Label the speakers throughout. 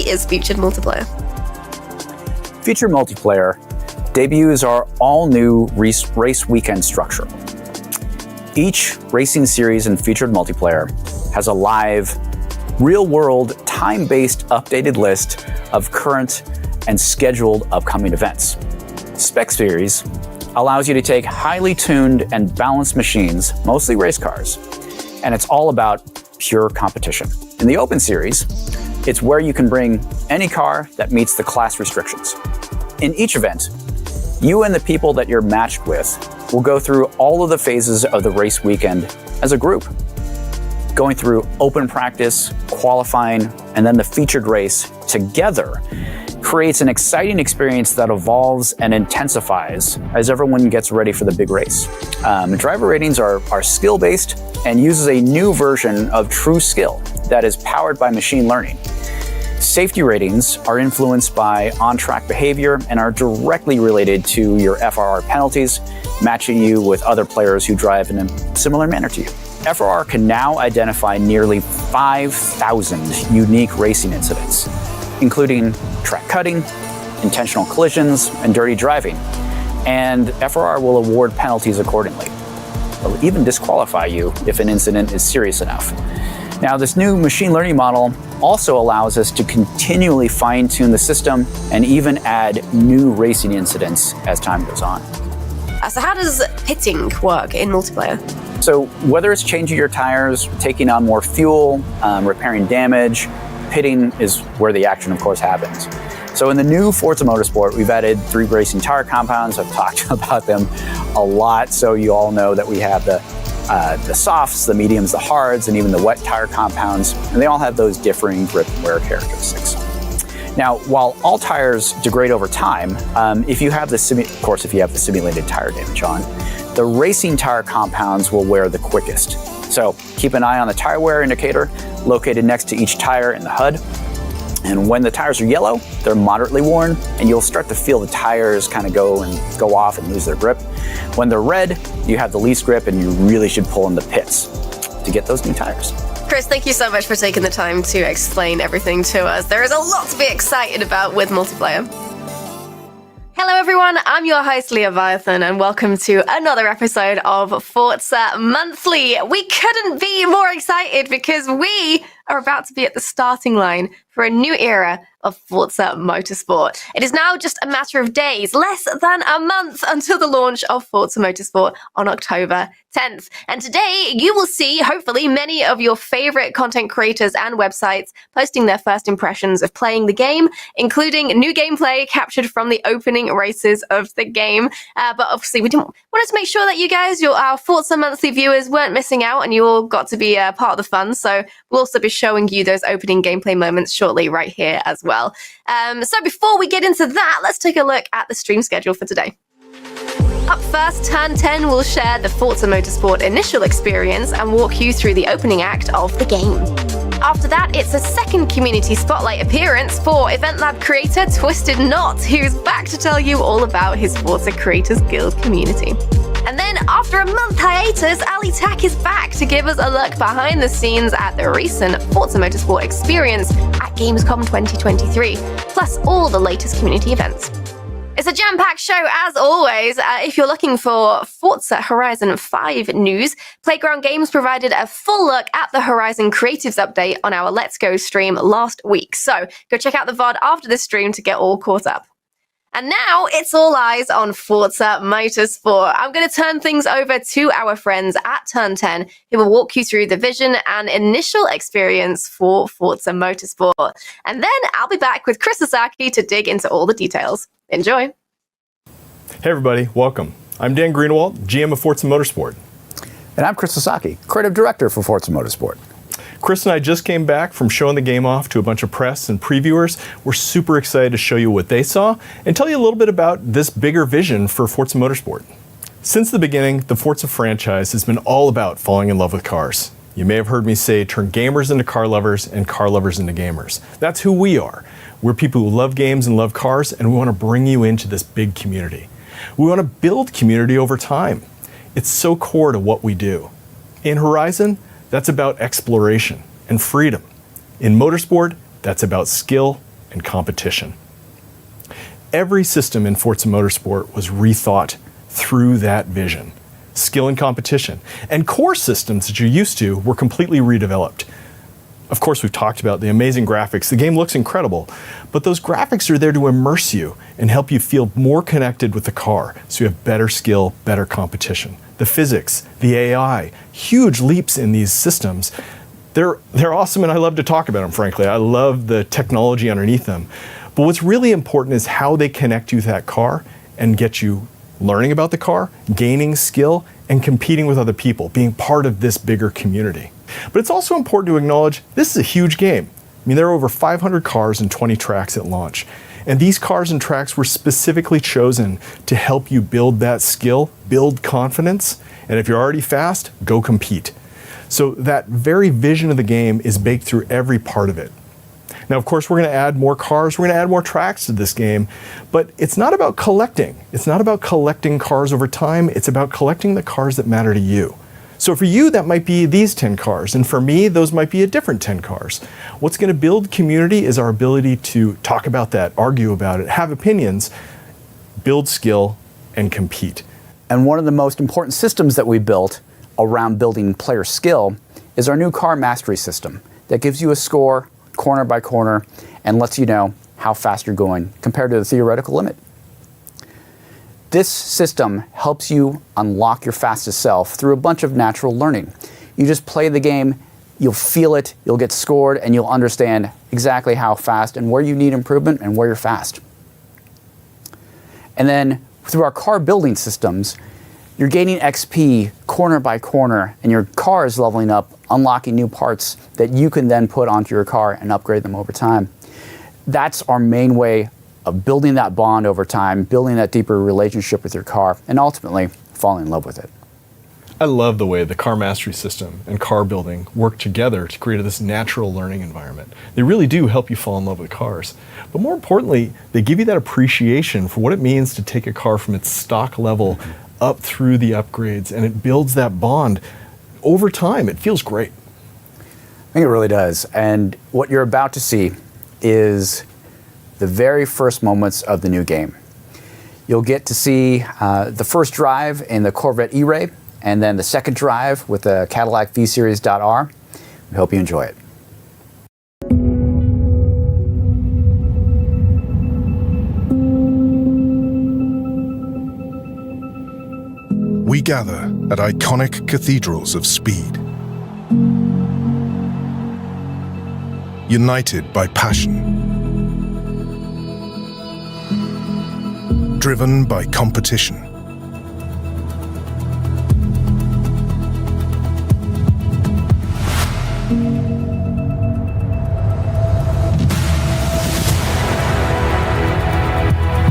Speaker 1: is featured multiplayer?
Speaker 2: Featured multiplayer debuts our all-new race weekend structure. Each racing series in featured multiplayer has a live, real-world, time-based updated list of current and scheduled upcoming events. Spec Series allows you to take highly tuned and balanced machines, mostly race cars, and it's all about pure competition. In the Open Series, it's where you can bring any car that meets the class restrictions. In each event, you and the people that you're matched with will go through all of the phases of the race weekend as a group, going through open practice, qualifying, and then the featured race together creates an exciting experience that evolves and intensifies as everyone gets ready for the big race. Driver ratings are skill-based and uses a new version of true skill that is powered by machine learning. Safety ratings are influenced by on-track behavior and are directly related to your FRR penalties, matching you with other players who drive in a similar manner to you. FRR can now identify nearly 5,000 unique racing incidents, including track cutting, intentional collisions, and dirty driving. And FRR will award penalties accordingly. They'll even disqualify you if an incident is serious enough. Now, this new machine learning model also allows us to continually fine-tune the system and even add new racing incidents as time goes on.
Speaker 1: So how does pitting work in multiplayer?
Speaker 2: So whether it's changing your tires, taking on more fuel, repairing damage, pitting is where the action, of course, happens. So in the new Forza Motorsport, we've added 3 racing tire compounds. I've talked about them a lot, so you all know that we have the softs, the mediums, the hards, and even the wet tire compounds, and they all have those differing grip and wear characteristics. Now, while all tires degrade over time, if you have the simulated tire damage on, the racing tire compounds will wear the quickest. So keep an eye on the tire wear indicator located next to each tire in the HUD. And when the tires are yellow, they're moderately worn, and you'll start to feel the tires kind of go off and lose their grip. When they're red, you have the least grip, and you really should pull in the pits to get those new tires.
Speaker 1: Chris, thank you so much for taking the time to explain everything to us. There is a lot to be excited about with multiplayer. Hello everyone, I'm your host Leviathan and welcome to another episode of Forza Monthly. We couldn't be more excited because we are about to be at the starting line for a new era of Forza Motorsport. It is now just a matter of days, less than a month, until the launch of Forza Motorsport on October 10th. And today you will see, hopefully, many of your favorite content creators and websites posting their first impressions of playing the game, including new gameplay captured from the opening races of the game. But obviously we wanted to make sure that you guys, our Forza Monthly viewers, weren't missing out and you all got to be part of the fun. So we'll also be showing you those opening gameplay moments shortly right here as well. So before we get into that, let's take a look at the stream schedule for today. Up first, Turn 10 will share the Forza Motorsport initial experience and walk you through the opening act of the game. After that, it's a second community spotlight appearance for Event Lab creator Twisted Knot, who's back to tell you all about his Forza Creators Guild community. And then, after a month hiatus, Ali Tak is back to give us a look behind the scenes at the recent Forza Motorsport experience at Gamescom 2023, plus all the latest community events. It's a jam-packed show, as always. If you're looking for Forza Horizon 5 news, Playground Games provided a full look at the Horizon Creatives update on our Let's Go stream last week. So go check out the VOD after this stream to get all caught up. And now it's all eyes on Forza Motorsport. I'm going to turn things over to our friends at Turn 10, who will walk you through the vision and initial experience for Forza Motorsport. And then I'll be back with Chris Sasaki to dig into all the details. Enjoy.
Speaker 3: Hey everybody, welcome. I'm Dan Greenwald, GM of Forza Motorsport.
Speaker 2: And I'm Chris Sasaki, Creative Director for Forza Motorsport.
Speaker 3: Chris and I just came back from showing the game off to a bunch of press and previewers. We're super excited to show you what they saw and tell you a little bit about this bigger vision for Forza Motorsport. Since the beginning, the Forza franchise has been all about falling in love with cars. You may have heard me say turn gamers into car lovers and car lovers into gamers. That's who we are. We're people who love games and love cars, and we want to bring you into this big community. We want to build community over time. It's so core to what we do. In Horizon, that's about exploration and freedom. In motorsport, that's about skill and competition. Every system in Forza Motorsport was rethought through that vision. Skill and competition. And core systems that you're used to were completely redeveloped. Of course, we've talked about the amazing graphics. The game looks incredible, but those graphics are there to immerse you and help you feel more connected with the car, so you have better skill, better competition. The physics, the AI, huge leaps in these systems. They're awesome, and I love to talk about them, frankly. I love the technology underneath them. But what's really important is how they connect you to that car and get you learning about the car, gaining skill, and competing with other people, being part of this bigger community. But it's also important to acknowledge this is a huge game. I mean, there are over 500 cars and 20 tracks at launch. And these cars and tracks were specifically chosen to help you build that skill, build confidence, and if you're already fast, go compete. So that very vision of the game is baked through every part of it. Now, of course, we're going to add more cars, we're going to add more tracks to this game, but it's not about collecting. It's not about collecting cars over time, it's about collecting the cars that matter to you. So for you, that might be these 10 cars, and for me, those might be a different 10 cars. What's going to build community is our ability to talk about that, argue about it, have opinions, build skill, and compete.
Speaker 2: And one of the most important systems that we built around building player skill is our new car mastery system that gives you a score corner by corner and lets you know how fast you're going compared to the theoretical limit. This system helps you unlock your fastest self through a bunch of natural learning. You just play the game, you'll feel it, you'll get scored, and you'll understand exactly how fast and where you need improvement and where you're fast. And then through our car building systems, you're gaining XP corner by corner, and your car is leveling up, unlocking new parts that you can then put onto your car and upgrade them over time. That's our main way of building that bond over time, building that deeper relationship with your car, and ultimately falling in love with it.
Speaker 3: I love the way the car mastery system and car building work together to create this natural learning environment. They really do help you fall in love with cars. But more importantly, they give you that appreciation for what it means to take a car from its stock level up through the upgrades, and it builds that bond over time. It feels great.
Speaker 2: I think it really does. And what you're about to see is the very first moments of the new game. You'll get to see the first drive in the Corvette E-Ray, and then the second drive with the Cadillac V-Series.R. We hope you enjoy it.
Speaker 4: We gather at iconic cathedrals of speed, united by passion, driven by competition.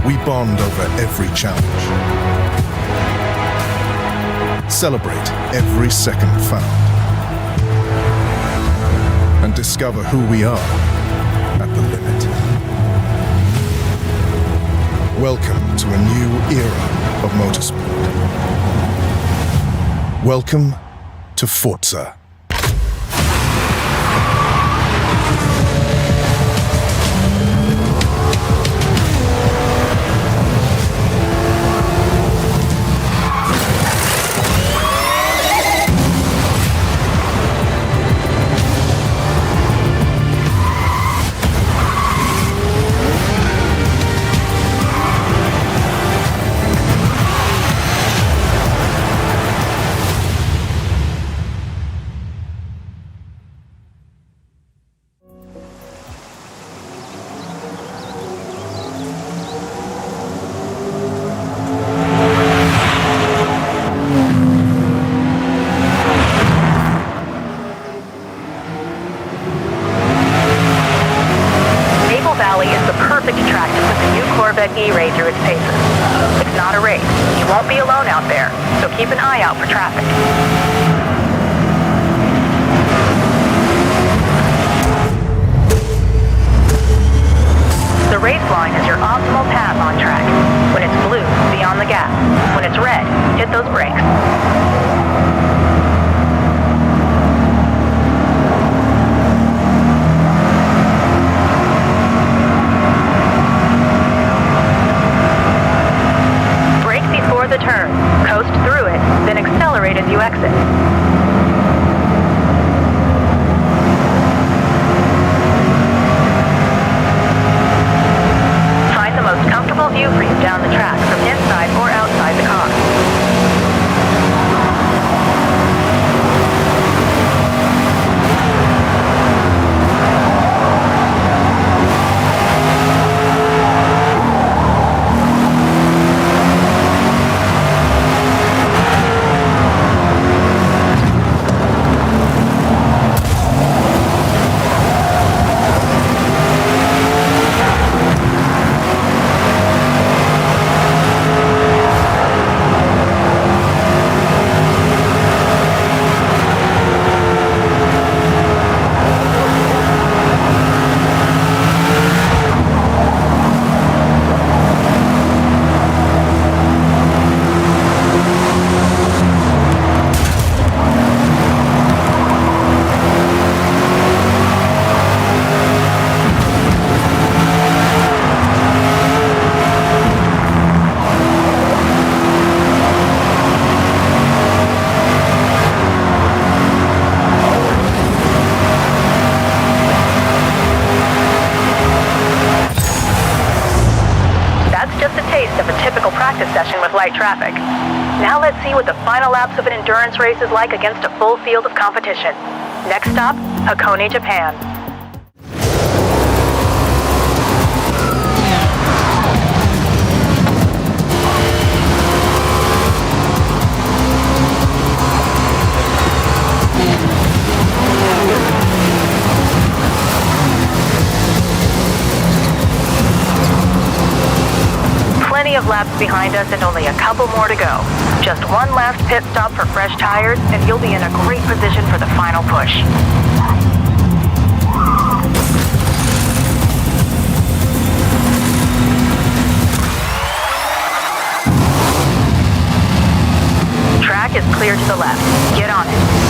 Speaker 4: We bond over every challenge. Celebrate every second found. And discover who we are at the limit. Welcome to a new era of motorsport. Welcome to Forza.
Speaker 5: E-Ray through its paces. It's not a race. You won't be alone out there, so keep an eye out for traffic. The race line is your optimal path on track. When it's blue, be on the gas. When it's red, hit those brakes. the track from inside or outside the car. Session with light traffic. Now let's see what the final laps of an endurance race is like against a full field of competition. Next stop, Hakone, Japan. Plenty of laps behind us and only a couple more to go. Just one last pit stop for fresh tires, and you'll be in a great position for the final push. Track is clear to the left. Get on it.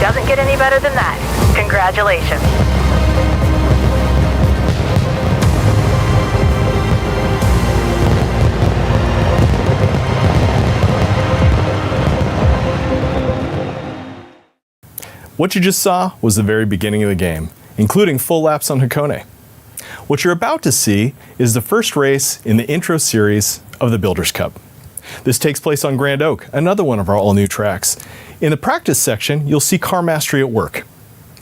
Speaker 5: Doesn't get any better than that. Congratulations.
Speaker 3: What you just saw was the very beginning of the game, including full laps on Hakone. What you're about to see is the first race in the intro series of the Builders Cup. This takes place on Grand Oak, another one of our all-new tracks. In the practice section, you'll see car mastery at work.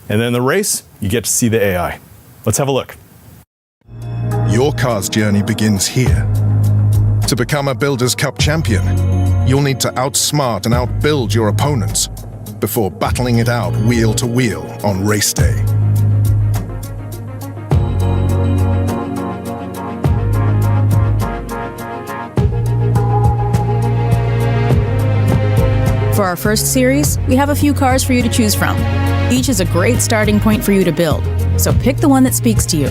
Speaker 3: And then in the race, you get to see the AI. Let's have a look.
Speaker 4: Your car's journey begins here. To become a Builders Cup champion, you'll need to outsmart and outbuild your opponents before battling it out wheel to wheel on race day.
Speaker 6: For our first series, we have a few cars for you to choose from. Each is a great starting point for you to build, so pick the one that speaks to you.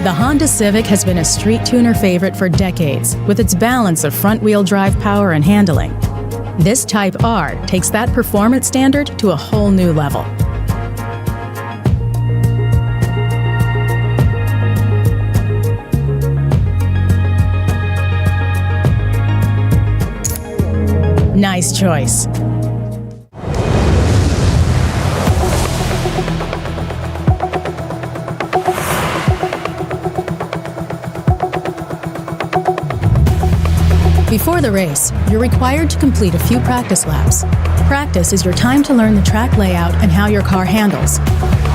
Speaker 6: The Honda Civic has been a street tuner favorite for decades, with its balance of front-wheel drive power and handling. This Type R takes that performance standard to a whole new level. Nice choice. Before the race, you're required to complete a few practice laps. Practice is your time to learn the track layout and how your car handles.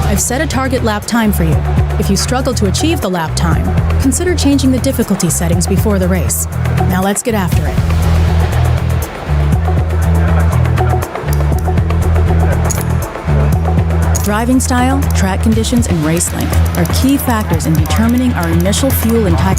Speaker 6: I've set a target lap time for you. If you struggle to achieve the lap time, consider changing the difficulty settings before the race. Now let's get after it. Driving style, track conditions, and race length are key factors in determining our initial fuel and tire.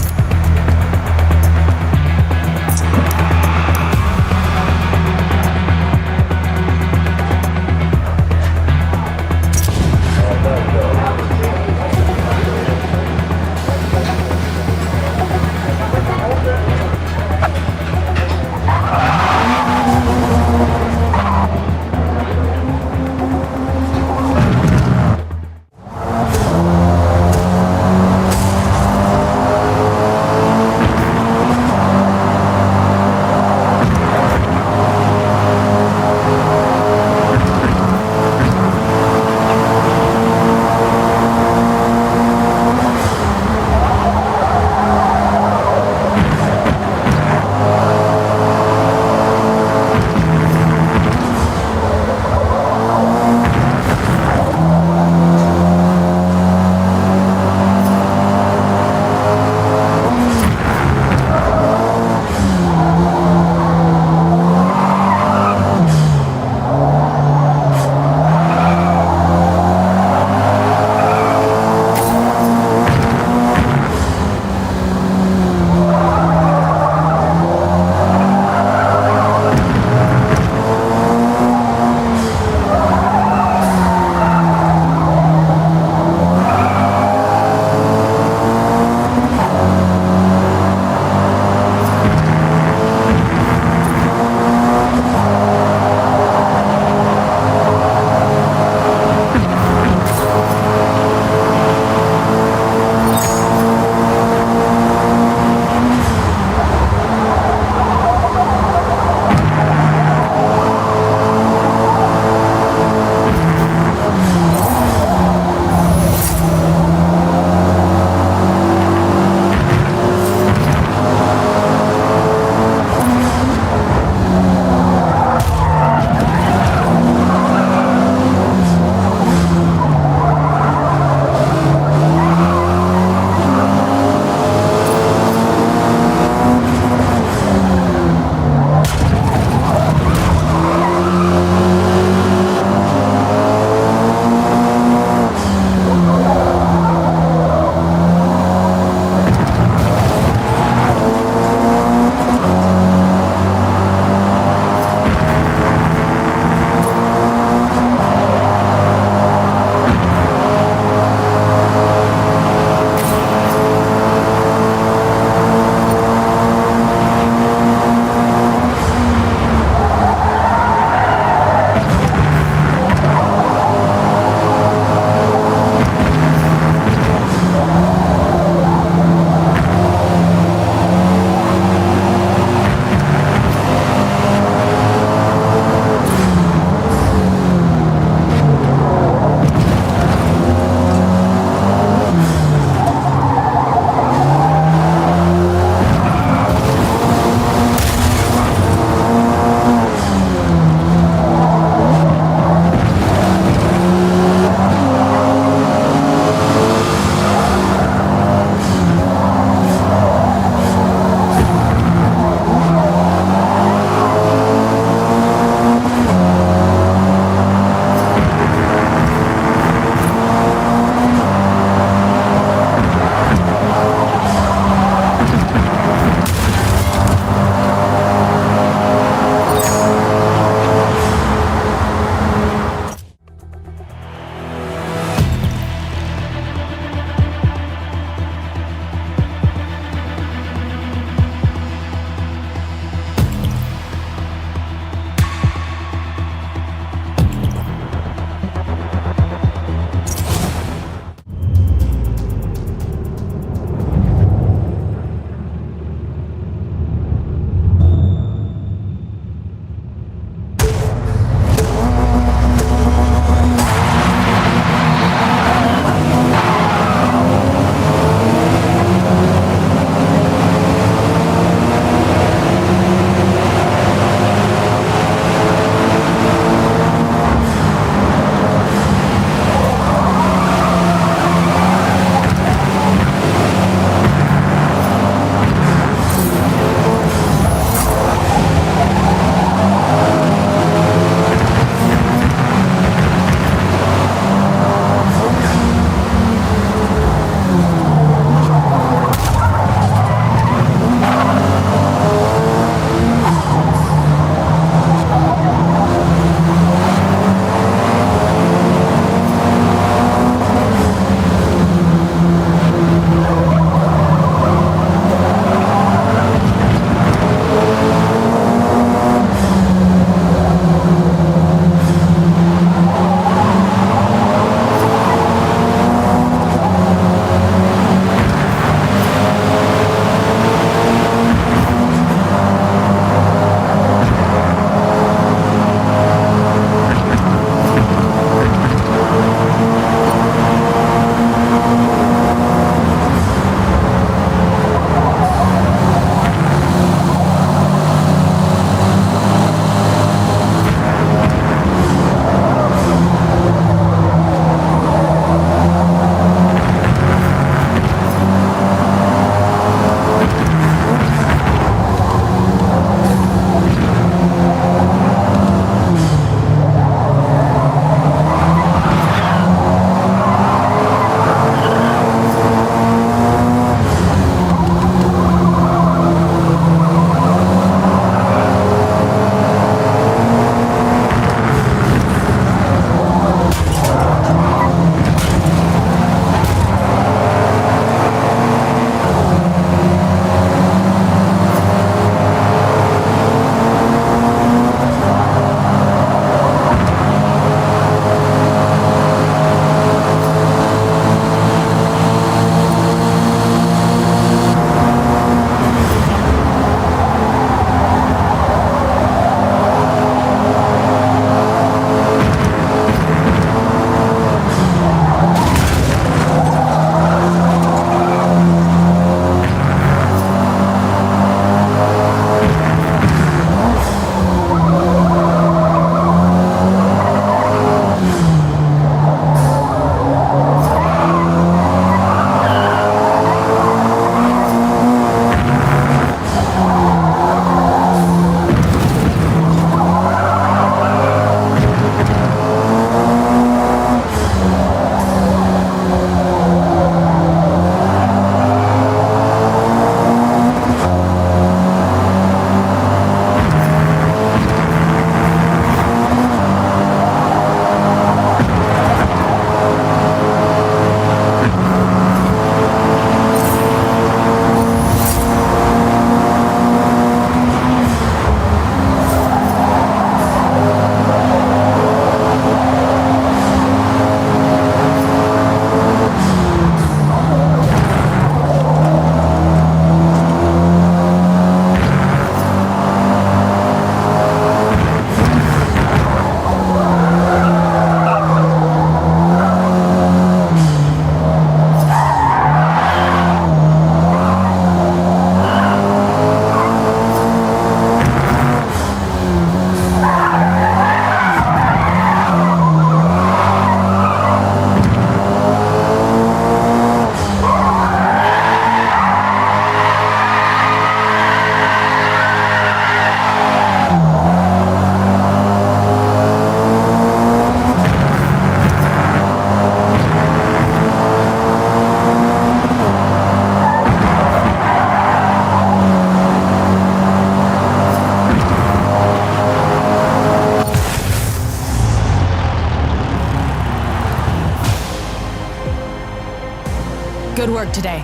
Speaker 6: work today.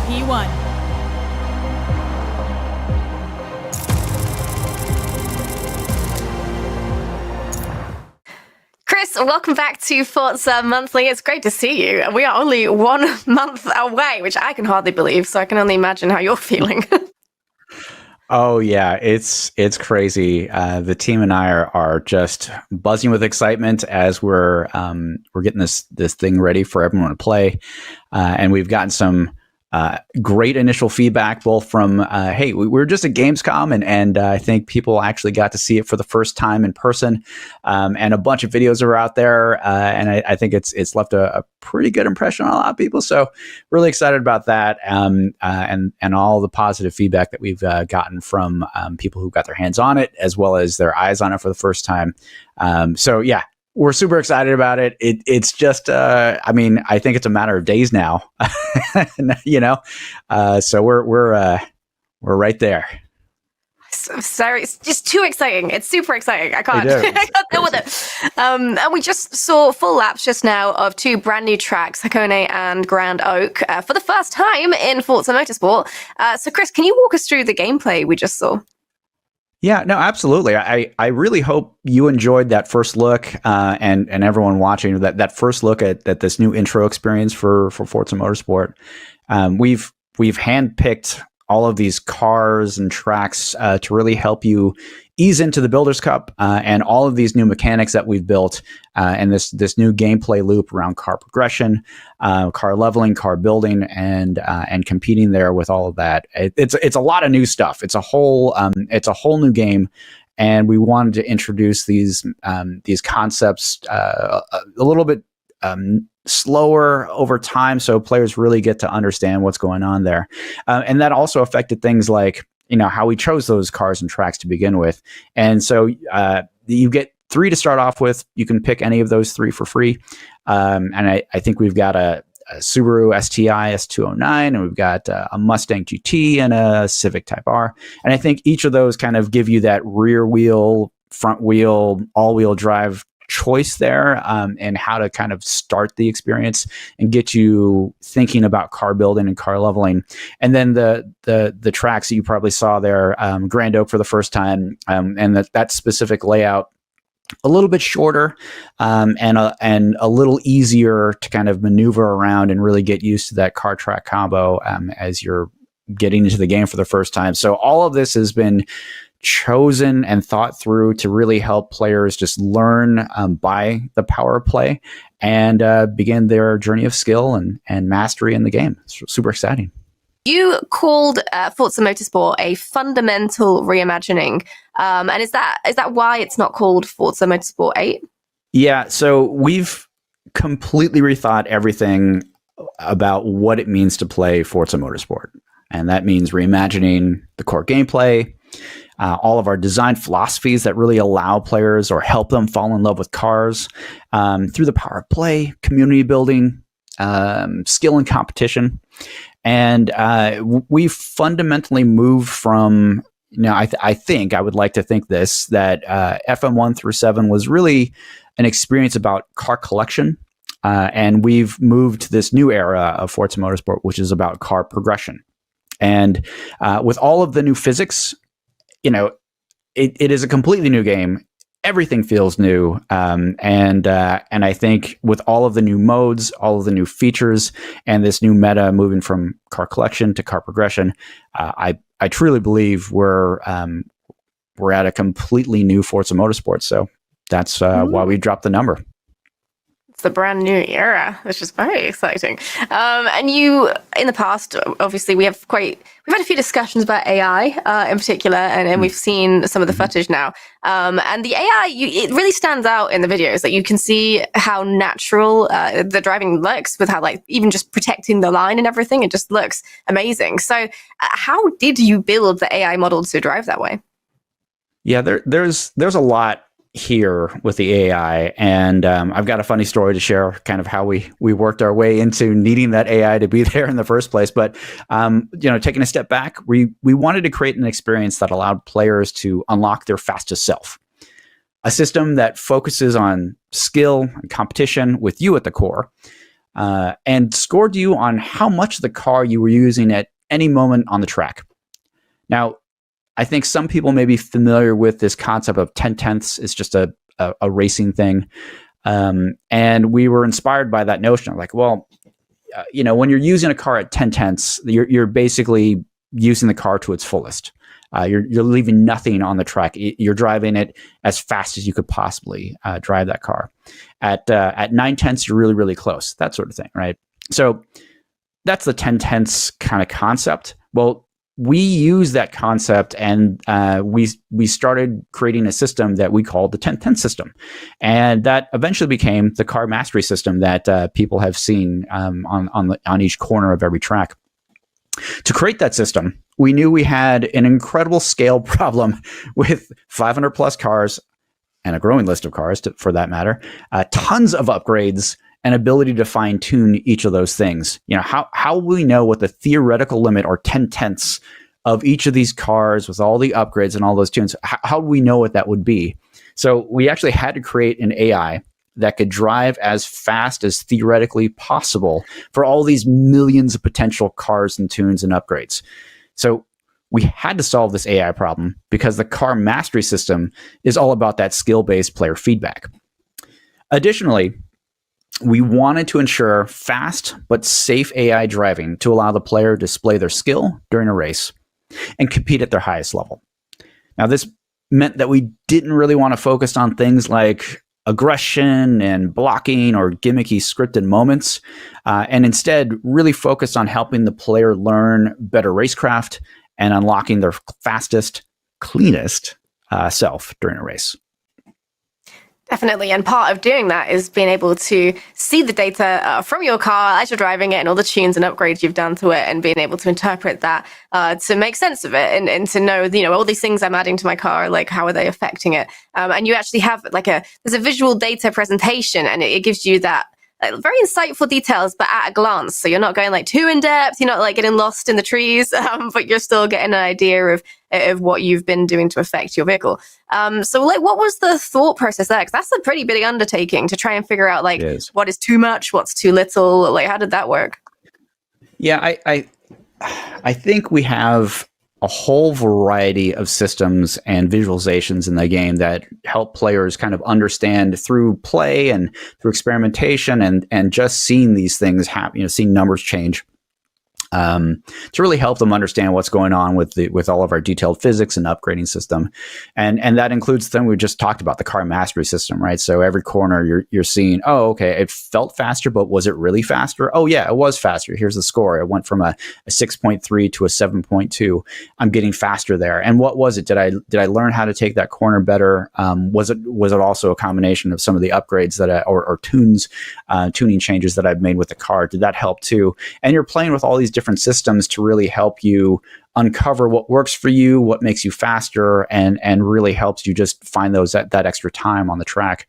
Speaker 6: P1.
Speaker 1: Chris, welcome back to Forza Monthly. It's great to see you. We are only 1 month away, which I can hardly believe, so I can only imagine how you're feeling.
Speaker 2: Oh yeah, it's crazy. The team and I are just buzzing with excitement as we're getting this thing ready for everyone to play, and we've gotten some great initial feedback, both from hey, we're just at Gamescom, and I think people actually got to see it for the first time in person, and a bunch of videos are out there, and I think it's left a pretty good impression on a lot of people. So really excited about that, and all the positive feedback that we've gotten from people who got their hands on it, as well as their eyes on it for the first time. So yeah. We're super excited about it. It's just, I mean, I think it's a matter of days now, you know. So we're right there.
Speaker 1: So sorry, it's just too exciting. It's super exciting. I can't deal with it. And we just saw full laps just now of 2 brand new tracks, Hakone and Grand Oak, for the first time in Forza Motorsport. So Chris, can you walk us through the gameplay we just saw?
Speaker 2: Yeah, no, absolutely. I really hope you enjoyed that first look, and everyone watching that first look at this new intro experience for Forza Motorsport. We've handpicked all of these cars and tracks to really help you ease into the Builders Cup, and all of these new mechanics that we've built, and this new gameplay loop around car progression, car leveling, car building, and competing there with all of that. It's a lot of new stuff. It's a whole new game, and we wanted to introduce these concepts a little bit slower over time, so players really get to understand what's going on there, and that also affected things like, you know, how we chose those cars and tracks to begin with. And so you get 3 to start off with. You can pick any of those 3 for free. And I think we've got a Subaru STI S209, and we've got a Mustang GT and a Civic Type R. And I think each of those kind of give you that rear wheel, front wheel, all-wheel drive choice there, and how to kind of start the experience and get you thinking about car building and car leveling. And then the tracks that you probably saw there, Grand Oak for the first time, and that specific layout, a little bit shorter, and a little easier to kind of maneuver around and really get used to that car track combo as you're getting into the game for the first time. So all of this has been chosen and thought through to really help players just learn by the power of play, and begin their journey of skill and mastery in the game. It's super exciting.
Speaker 1: You called Forza Motorsport a fundamental reimagining, and is that why it's not called Forza Motorsport 8? Yeah,
Speaker 2: so we've completely rethought everything about what it means to play Forza Motorsport, and that means reimagining the core gameplay, all of our design philosophies that really allow players or help them fall in love with cars, through the power of play, community building, skill and competition. And we fundamentally moved from, you know, I think I would like to think this, that FM1 through 7 was really an experience about car collection. And we've moved to this new era of Forza Motorsport, which is about car progression. And with all of the new physics, you know, it is a completely new game. Everything feels new, and I think with all of the new modes, all of the new features, and this new meta moving from car collection to car progression, I truly believe we're at a completely new Forza Motorsport. So that's why we dropped the number.
Speaker 1: The brand new era, which is very exciting. And you, in the past, obviously, we've had a few discussions about AI in particular, and we've seen some of the footage now. And the AI, it really stands out in the videos. That you can see how natural the driving looks, with how, like, even just protecting the line and everything, it just looks amazing. So how did you build the AI model to drive that way?
Speaker 2: Yeah, there's a lot here with the AI, and I've got a funny story to share, kind of how we worked our way into needing that AI to be there in the first place. But taking a step back, we wanted to create an experience that allowed players to unlock their fastest self, a system that focuses on skill and competition with you at the core, and scored you on how much of the car you were using at any moment on the track. Now, I think some people may be familiar with this concept of 10/10ths. It's just a racing thing. And we were inspired by that notion. Like, well, when you're using a car at 10/10ths, you're basically using the car to its fullest. You're leaving nothing on the track. You're driving it as fast as you could possibly drive that car. At 9/10ths, you're really, really close. That sort of thing, right? So that's the 10/10ths kind of concept. Well, we use that concept, and we started creating a system that we called the 10/10 system, and that eventually became the car mastery system that people have seen on each corner of every track. To create that system, we knew we had an incredible scale problem with 500 plus cars and a growing list of cars, for that matter, tons of upgrades and ability to fine tune each of those things. How will we know what the theoretical limit or 10/10ths of each of these cars with all the upgrades and all those tunes? How do we know what that would be? So we actually had to create an AI that could drive as fast as theoretically possible for all these millions of potential cars and tunes and upgrades. So we had to solve this AI problem because the car mastery system is all about that skill-based player feedback. Additionally, we wanted to ensure fast but safe AI driving to allow the player to display their skill during a race and compete at their highest level. Now, this meant that we didn't really want to focus on things like aggression and blocking or gimmicky scripted moments, and instead really focused on helping the player learn better racecraft and unlocking their fastest, cleanest self during a race.
Speaker 1: Definitely. And part of doing that is being able to see the data from your car as you're driving it and all the tunes and upgrades you've done to it, and being able to interpret that to make sense of it and to know, all these things I'm adding to my car, like how are they affecting it? And you actually have there's a visual data presentation, and it gives you that very insightful details, but at a glance. So you're not going too in depth. You're not getting lost in the trees, but you're still getting an idea of what you've been doing to affect your vehicle. So what was the thought process there? Because that's a pretty big undertaking to try and figure out what is too much, what's too little. How did that work?
Speaker 2: Yeah, I think we have a whole variety of systems and visualizations in the game that help players kind of understand through play and through experimentation and just seeing these things happen, seeing numbers change. To really help them understand what's going on with all of our detailed physics and upgrading system, and that includes the thing we just talked about, the car mastery system, right? So every corner you're seeing, oh, okay, it felt faster, but was it really faster? Oh yeah, it was faster. Here's the score. It went from a 6.3 to a 7.2. I'm getting faster there. And what was it? Did I learn how to take that corner better? Was it also a combination of some of the upgrades that or tuning changes that I've made with the car? Did that help too? And you're playing with all these different systems to really help you uncover what works for you, what makes you faster, and really helps you just find that extra time on the track.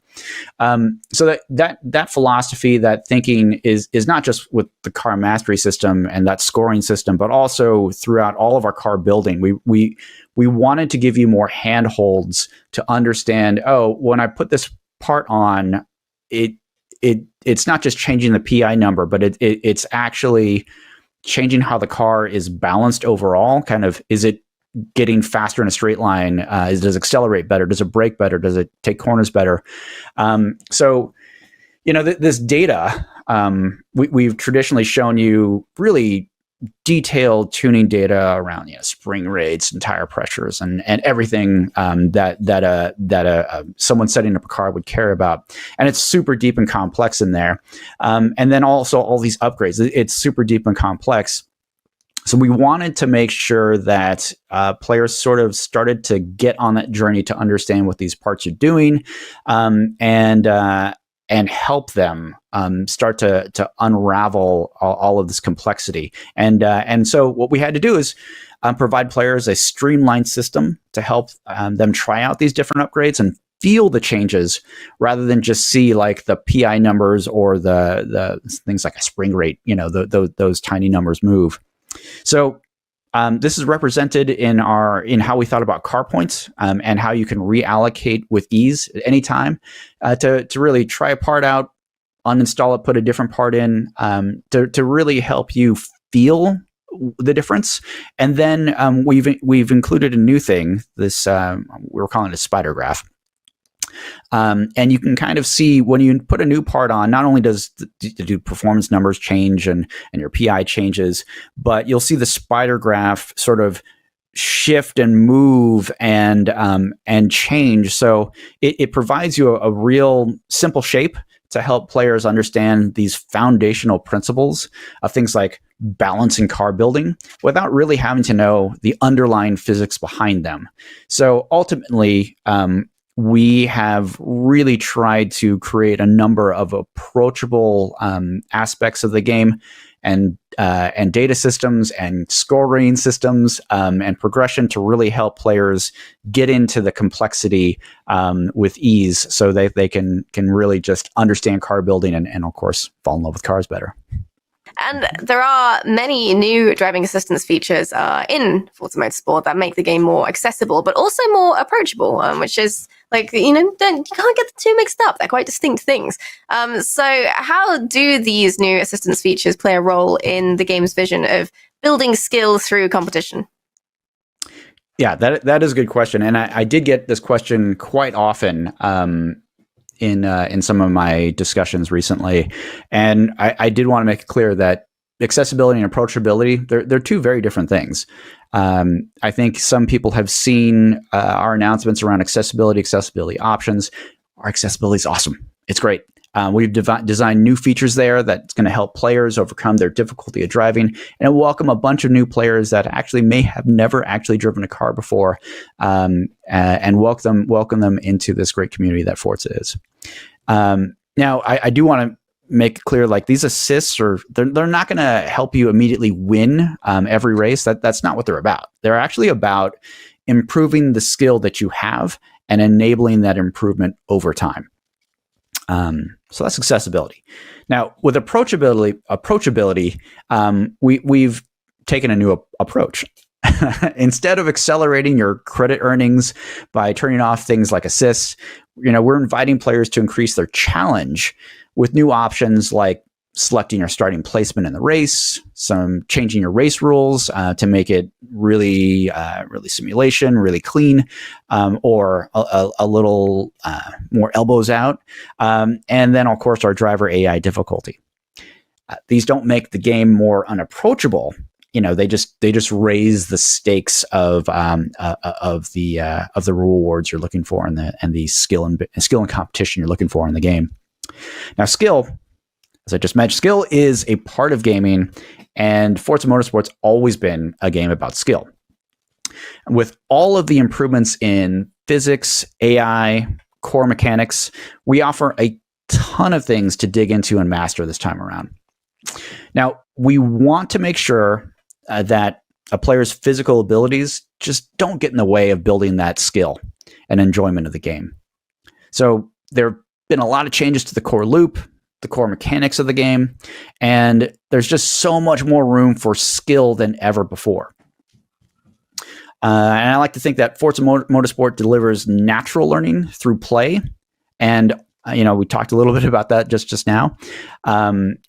Speaker 2: So that philosophy, that thinking is not just with the car mastery system and that scoring system, but also throughout all of our car building. We wanted to give you more handholds to understand, oh, when I put this part on, it's not just changing the PI number, but it's actually changing how the car is balanced overall. Kind of, is it getting faster in a straight line? Does it accelerate better? Does it brake better? Does it take corners better? So, this data, we've traditionally shown you really detailed tuning data around spring rates and tire pressures and everything that someone setting up a car would care about, and it's super deep and complex in there. And then also all these upgrades, it's super deep and complex. So we wanted to make sure that players sort of started to get on that journey to understand what these parts are doing, and help them start to unravel all of this complexity. And so what we had to do is provide players a streamlined system to help them try out these different upgrades and feel the changes, rather than just see the PI numbers or the things like a spring rate, those tiny numbers move. So this is represented in how we thought about car points, and how you can reallocate with ease at any time to really try a part out, uninstall it, put a different part in, to really help you feel the difference. And then we've included a new thing. This we're calling it a spider graph. And you can kind of see when you put a new part on, not only does the performance numbers change and your PI changes, but you'll see the spider graph sort of shift and move and change. So it provides you a real simple shape to help players understand these foundational principles of things like balancing car building without really having to know the underlying physics behind them. So ultimately, we have really tried to create a number of approachable aspects of the game and data systems and scoring systems and progression to really help players get into the complexity with ease, so that they can really just understand car building and of course fall in love with cars better.
Speaker 1: And there are many new driving assistance features in Forza Motorsport that make the game more accessible, but also more approachable, which is like, you can't get the two mixed up. They're quite distinct things. So how do these new assistance features play a role in the game's vision of building skill through competition?
Speaker 2: Yeah, that is a good question. And I did get this question quite often in some of my discussions recently. And I did want to make it clear that accessibility and approachability, they're two very different things. I think some people have seen our announcements around accessibility options. Our accessibility is awesome. It's great. We've designed new features there that's going to help players overcome their difficulty of driving, and welcome a bunch of new players that actually may have never actually driven a car before, and welcome them into this great community that Forza is. Now, I do want to make it clear, like, these assists they're not going to help you immediately win every race. That's not what they're about. They're actually about improving the skill that you have and enabling that improvement over time. So that's accessibility. Now, with approachability, we've taken a new approach. Instead of accelerating your credit earnings by turning off things like assists, we're inviting players to increase their challenge with new options like selecting your starting placement in the race, changing your race rules to make it really simulation, really clean, or a little more elbows out. And then, of course, our driver AI difficulty. These don't make the game more unapproachable. They just raise the stakes of the rewards you're looking for and the skill and competition you're looking for in the game. Now, skill, as I just mentioned, skill is a part of gaming, and Forza Motorsport's always been a game about skill. With all of the improvements in physics, AI, core mechanics, we offer a ton of things to dig into and master this time around. Now, we want to make sure that a player's physical abilities just don't get in the way of building that skill and enjoyment of the game. So there have been a lot of changes to the core loop, the core mechanics of the game, and there's just so much more room for skill than ever before. And I like to think that Forza Motorsport delivers natural learning through play. And, we talked a little bit about that just now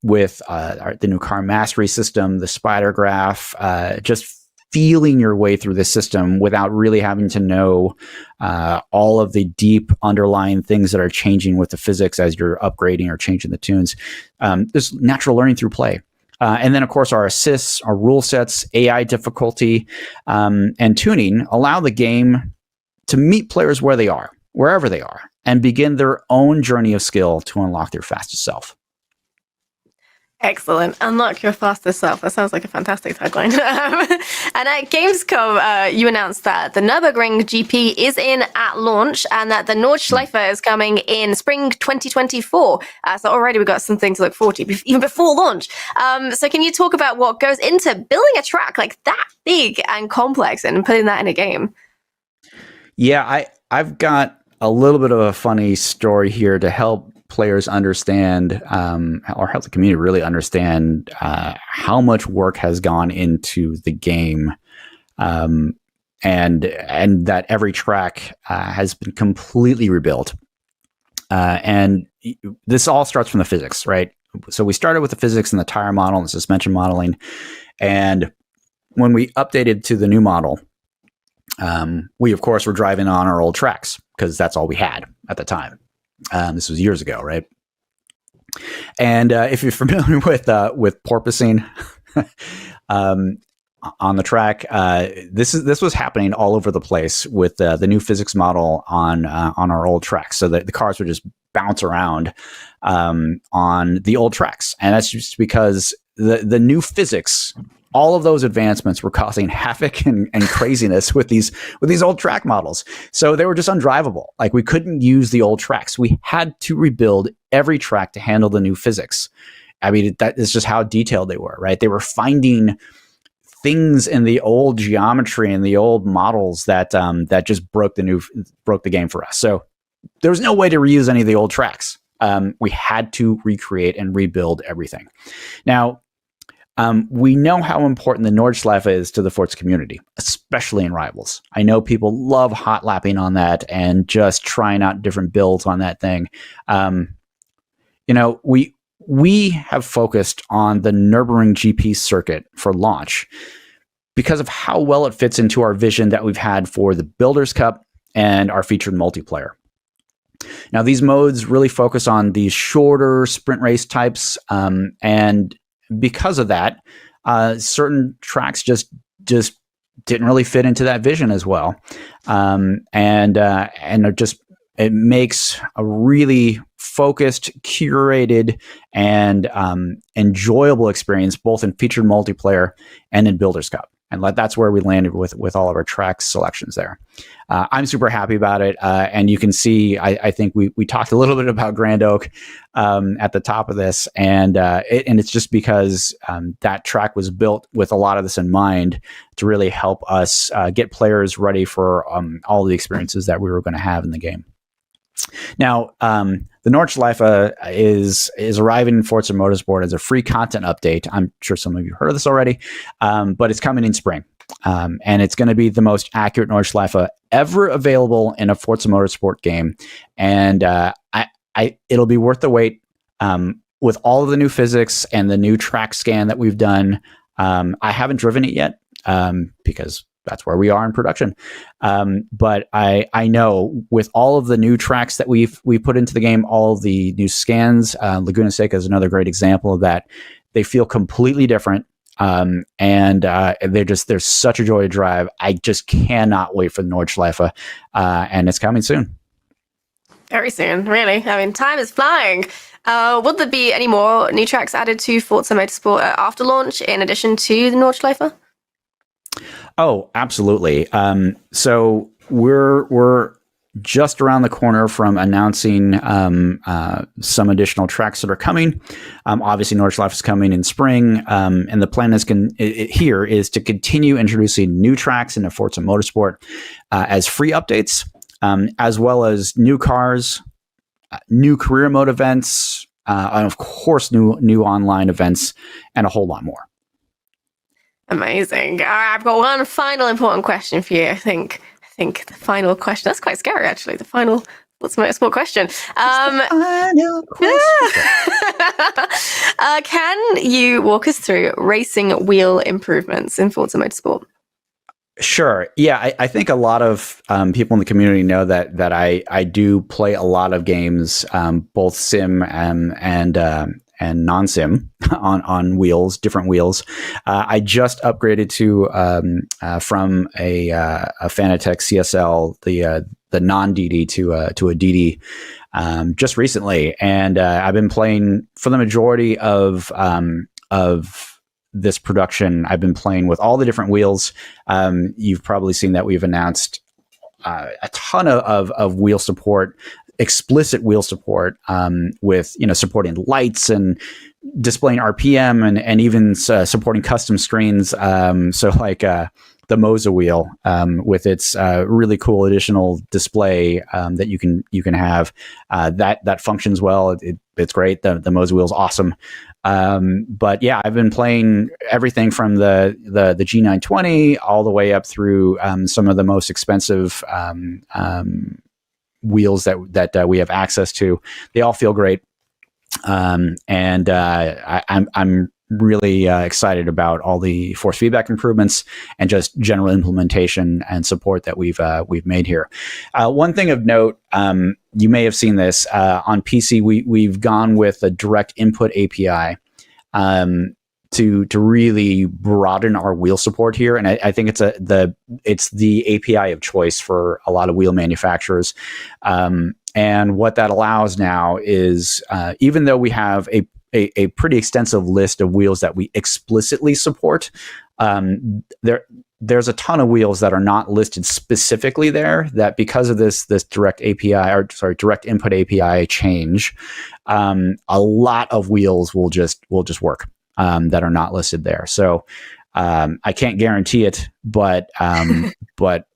Speaker 2: with the new car mastery system, the spider graph, just feeling your way through the system without really having to know all of the deep underlying things that are changing with the physics as you're upgrading or changing the tunes. There's natural learning through play. And then, of course, our assists, our rule sets, AI difficulty, and tuning allow the game to meet players where they are, wherever they are, and begin their own journey of skill to unlock their fastest self.
Speaker 1: Excellent. Unlock your fastest self. That sounds like a fantastic tagline. And at Gamescom, you announced that the Nürburgring GP is in at launch and that the Nordschleife is coming in spring 2024. So already we've got something to look forward to, even before launch. So can you talk about what goes into building a track like that big and complex and putting that in a game?
Speaker 2: Yeah, I've got a little bit of a funny story here to help players understand, or help the community really understand how much work has gone into the game, and that every track has been completely rebuilt. And this all starts from the physics, right? So we started with the physics and the tire model and suspension modeling. And when we updated to the new model, we, of course, were driving on our old tracks because that's all we had at the time. This was years ago, right? And if you're familiar with porpoising on the track, this was happening all over the place with the new physics model on our old tracks. So the cars would just bounce around on the old tracks, and that's just because the new physics, all of those advancements were causing havoc and craziness with these old track models. So they were just undrivable. Like, we couldn't use the old tracks. We had to rebuild every track to handle the new physics. I mean, that is just how detailed they were, right? They were finding things in the old geometry and the old models that just broke the game for us. So there was no way to reuse any of the old tracks. We had to recreate and rebuild everything. Now, we know how important the Nordschleife is to the Forza community, especially in Rivals. I know people love hot lapping on that and just trying out different builds on that thing. We have focused on the Nürburgring GP circuit for launch because of how well it fits into our vision that we've had for the Builders Cup and our featured multiplayer. Now, these modes really focus on these shorter sprint race types, and because of that, certain tracks just didn't really fit into that vision as well, and it makes a really focused, curated, and enjoyable experience both in featured multiplayer and in Builders Cup. And that's where we landed with all of our track selections there. I'm super happy about it. And you can see, I think we talked a little bit about Grand Oak at the top of this. And it's just because that track was built with a lot of this in mind to really help us get players ready for all the experiences that we were going to have in the game. Now, the Nordschleife is arriving in Forza Motorsport as a free content update. I'm sure some of you heard of this already, but it's coming in spring. And it's going to be the most accurate Nordschleife ever available in a Forza Motorsport game. And it'll be worth the wait. With all of the new physics and the new track scan that we've done, I haven't driven it yet because that's where we are in production. But I know with all of the new tracks that we've put into the game, all of the new scans, Laguna Seca is another great example of that. They feel completely different. And they're such a joy to drive. I just cannot wait for the Nordschleife, and it's coming soon.
Speaker 1: Very soon, really. I mean, time is flying. Will there be any more new tracks added to Forza Motorsport after launch in addition to the Nordschleife?
Speaker 2: Oh, absolutely. So we're just around the corner from announcing some additional tracks that are coming. Obviously, Nordschleife is coming in spring, and the plan is to continue introducing new tracks into Forza Motorsport as free updates, as well as new cars, new career mode events, and of course, new online events, and a whole lot more.
Speaker 1: Amazing. All right, I've got one final important question for you. I think the final question, that's quite scary actually, the final Forza Motorsport question. Final question. Can you walk us through racing wheel improvements in Forza Motorsport?
Speaker 2: Sure. Yeah, I think a lot of people in the community know that I do play a lot of games, both sim and non-sim on wheels, different wheels. I just upgraded from a Fanatec CSL, the non-DD to a DD just recently, and I've been playing for the majority of this production. I've been playing with all the different wheels. You've probably seen that we've announced a ton of wheel support, explicit wheel support, with supporting lights and displaying RPM and even supporting custom screens. So like the Moza wheel with its really cool additional display that you can have that functions well. It's great. The Moza wheel is awesome. But yeah, I've been playing everything from the G920 all the way up through some of the most expensive wheels that we have access to. They all feel great. I'm really excited about all the force feedback improvements and just general implementation and support that we've made here. One thing of note, you may have seen this on PC. We've gone with a direct input API to really broaden our wheel support here, and I think it's the API of choice for a lot of wheel manufacturers. And what that allows now is, even though we have a pretty extensive list of wheels that we explicitly support, there's a ton of wheels that are not listed specifically there, that because of this direct input API change, a lot of wheels will just work that are not listed there. So I can't guarantee it, but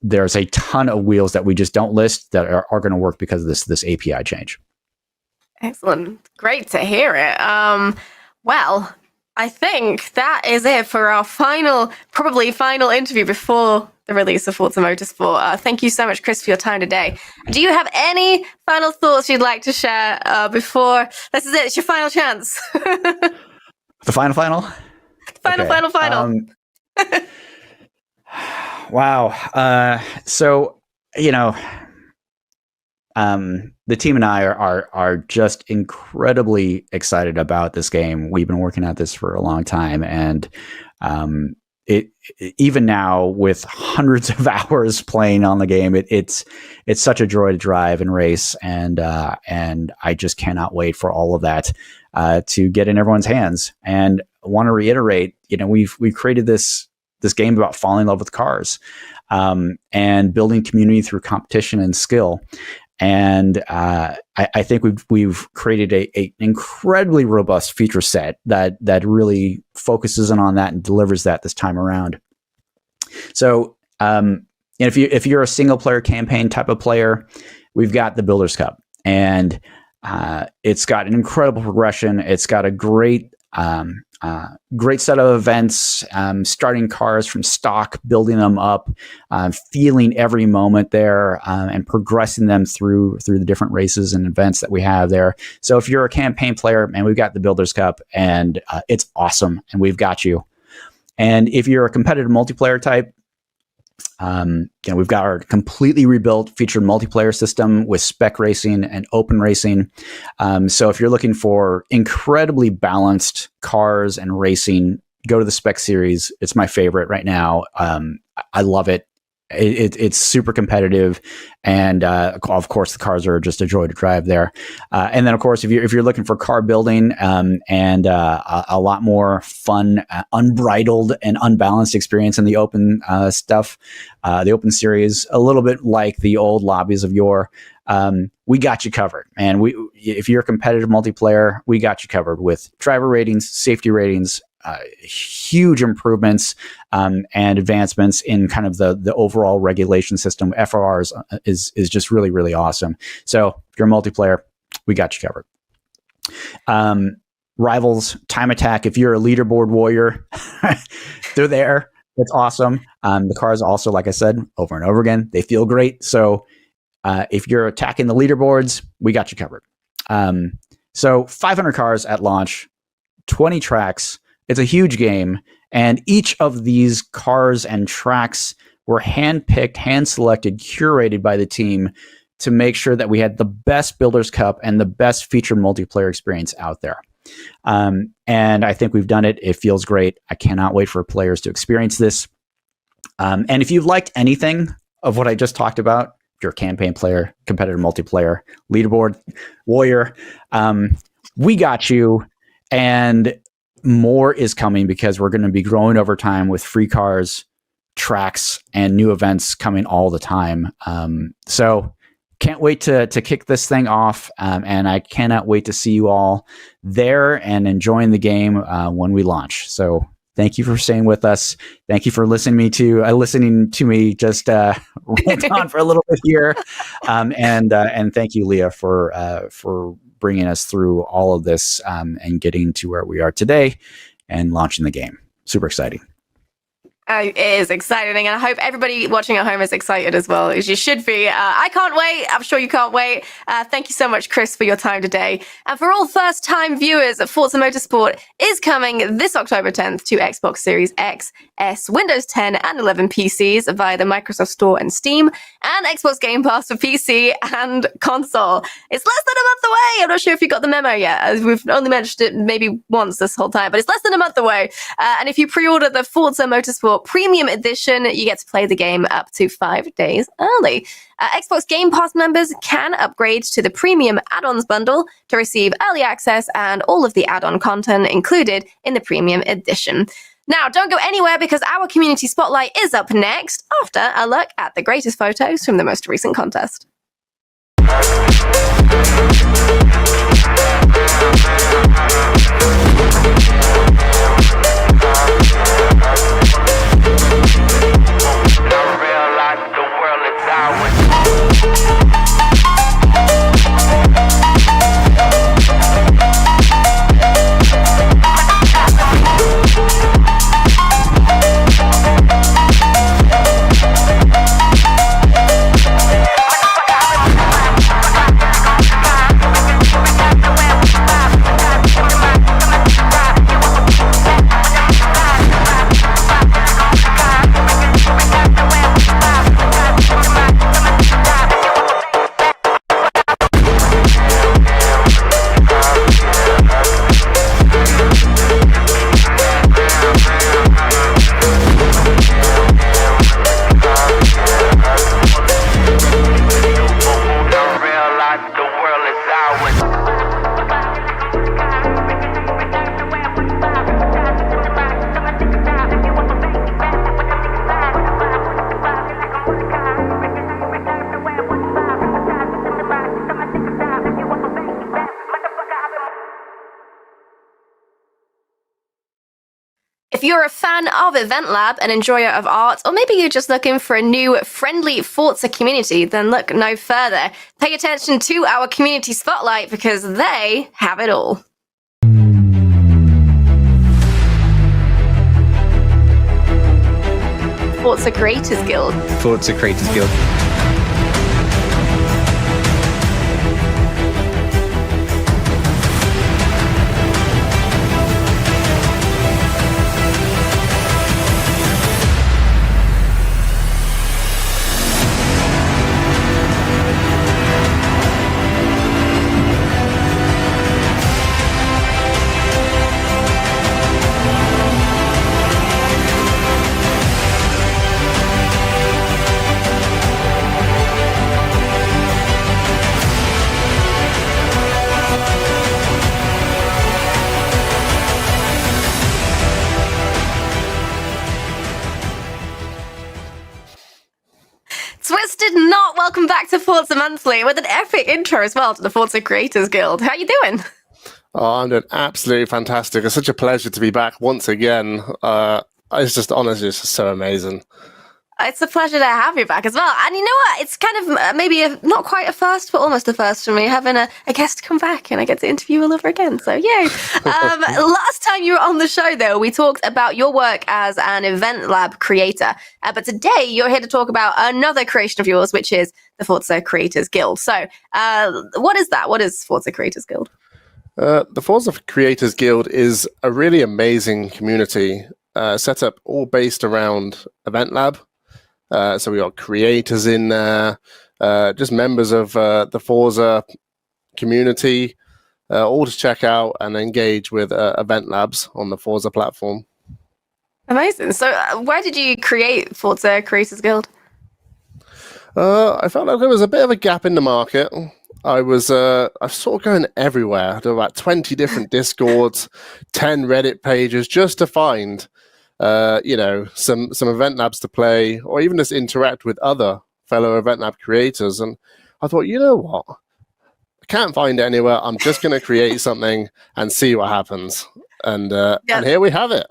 Speaker 2: there's a ton of wheels that we just don't list that are going to work because of this API change.
Speaker 1: Excellent. Great to hear it. Well, I think that is it for our probably final interview before the release of Forza Motorsport. Thank you so much, Chris, for your time today. Do you have any final thoughts you'd like to share before? This is it. It's your final chance.
Speaker 2: The final?
Speaker 1: Final.
Speaker 2: Wow. So, the team and I are just incredibly excited about this game. We've been working at this for a long time, and it even now with hundreds of hours playing on the game, it's such a joy to drive and race, and I just cannot wait for all of that to get in everyone's hands. And I want to reiterate, we've created this game about falling in love with cars, and building community through competition and skill. And I think we've created a incredibly robust feature set that really focuses on that and delivers that this time around. So if you're a single player campaign type of player, we've got the Builders Cup, and it's got an incredible progression. It's got a great set of events, starting cars from stock, building them up, feeling every moment there, and progressing them through the different races and events that we have there. So if you're a campaign player, man, we've got the Builders Cup, and it's awesome, and we've got you. And if you're a competitive multiplayer type, we've got our completely rebuilt featured multiplayer system with spec racing and open racing. So if you're looking for incredibly balanced cars and racing, go to the spec series. It's my favorite right now. I love it. It's super competitive, and of course the cars are just a joy to drive there. And then of course if you're looking for car building and a lot more fun, unbridled and unbalanced experience in the open stuff, the open series, a little bit like the old lobbies of yore, we got you covered. And if you're a competitive multiplayer, we got you covered with driver ratings, safety ratings, huge improvements and advancements in kind of the overall regulation system. FRRs is just really, really awesome. So if you're a multiplayer, we got you covered. Rivals, time attack. If you're a leaderboard warrior, they're there. It's awesome. The cars also, like I said, over and over again, they feel great. So if you're attacking the leaderboards, we got you covered. So 500 cars at launch, 20 tracks. It's a huge game, and each of these cars and tracks were hand-picked, hand-selected, curated by the team to make sure that we had the best Builders Cup and the best featured multiplayer experience out there. And I think we've done it. It feels great. I cannot wait for players to experience this. And if you've liked anything of what I just talked about, if you're a campaign player, competitive multiplayer, leaderboard, warrior, we got you. And more is coming because we're going to be growing over time with free cars, tracks, and new events coming all the time. So can't wait to kick this thing off. And I cannot wait to see you all there and enjoying the game when we launch. So thank you for staying with us. Thank you for listening to me just rant on for a little bit here. And thank you, Leah, for bringing us through all of this and getting to where we are today and launching the game. Super exciting.
Speaker 1: It is exciting, and I hope everybody watching at home is excited as well, as you should be. I can't wait. I'm sure you can't wait. Thank you so much, Chris, for your time today. And for all first-time viewers, Forza Motorsport is coming this October 10th to Xbox Series X, S, Windows 10, and 11 PCs via the Microsoft Store and Steam, and Xbox Game Pass for PC and console. It's less than a month away. I'm not sure if you got the memo yet, as we've only mentioned it maybe once this whole time, but it's less than a month away. And if you pre-order the Forza Motorsport Premium Edition, you get to play the game up to 5 days early. Xbox Game Pass members can upgrade to the Premium Add-Ons bundle to receive early access and all of the add-on content included in the Premium Edition. Now, don't go anywhere because our Community Spotlight is up next after a look at the greatest photos from the most recent contest. If you're a fan of Event Lab, an enjoyer of art, or maybe you're just looking for a new, friendly Forza community, then look no further. Pay attention to our Community Spotlight because they have it all. Forza Creators Guild.
Speaker 7: Forza Creators Guild.
Speaker 1: Twisted Knot, welcome back to Forza Monthly with an epic intro as well to the Forza Creators Guild. How are you doing?
Speaker 8: Oh, I'm doing absolutely fantastic. It's such a pleasure to be back once again. It's just honestly, it's just so amazing.
Speaker 1: It's a pleasure to have you back as well. And you know what? It's kind of maybe not quite a first, but almost a first for me, having a guest come back and I get to interview all over again. So, yay. Last time you were on the show, though, we talked about your work as an Event Lab creator. But today, you're here to talk about another creation of yours, which is the Forza Creators Guild. So, what is that? What is Forza Creators Guild?
Speaker 8: The Forza Creators Guild is a really amazing community set up all based around Event Lab. So we got creators in there, just members of the Forza community, all to check out and engage with Event Labs on the Forza platform.
Speaker 1: Amazing. So why did you create Forza Creators Guild?
Speaker 8: I felt like there was a bit of a gap in the market. I was sort of going everywhere. I did about 20 different Discords, 10 Reddit pages just to find some Event Labs to play, or even just interact with other fellow Event Lab creators. And I thought, you know what? I can't find it anywhere. I'm just going to create something and see what happens. And here we have it.